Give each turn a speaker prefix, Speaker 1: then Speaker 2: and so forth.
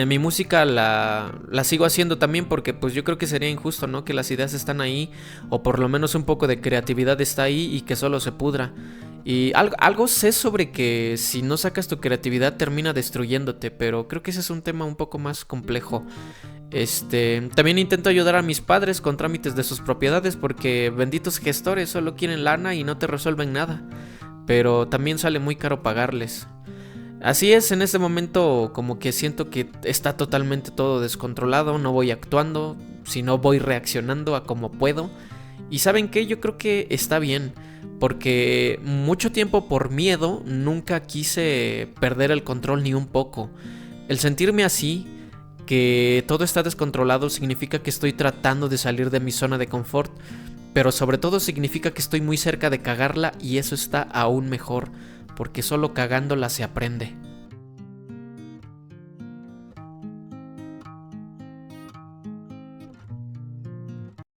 Speaker 1: Mi música la sigo haciendo también porque pues yo creo que sería injusto, ¿no? Que las ideas están ahí o por lo menos un poco de creatividad está ahí y que solo se pudra. Y algo sé sobre que si no sacas tu creatividad termina destruyéndote, pero creo que ese es un tema un poco más complejo. También intento ayudar a mis padres con trámites de sus propiedades porque benditos gestores solo quieren lana y no te resuelven nada. Pero también sale muy caro pagarles. Así es, en este momento como que siento que está totalmente todo descontrolado, no voy actuando, sino voy reaccionando a como puedo. Y ¿saben qué? Yo creo que está bien, porque mucho tiempo por miedo nunca quise perder el control ni un poco. El sentirme así, que todo está descontrolado, significa que estoy tratando de salir de mi zona de confort, pero sobre todo significa que estoy muy cerca de cagarla y eso está aún mejor, porque solo cagándola se aprende.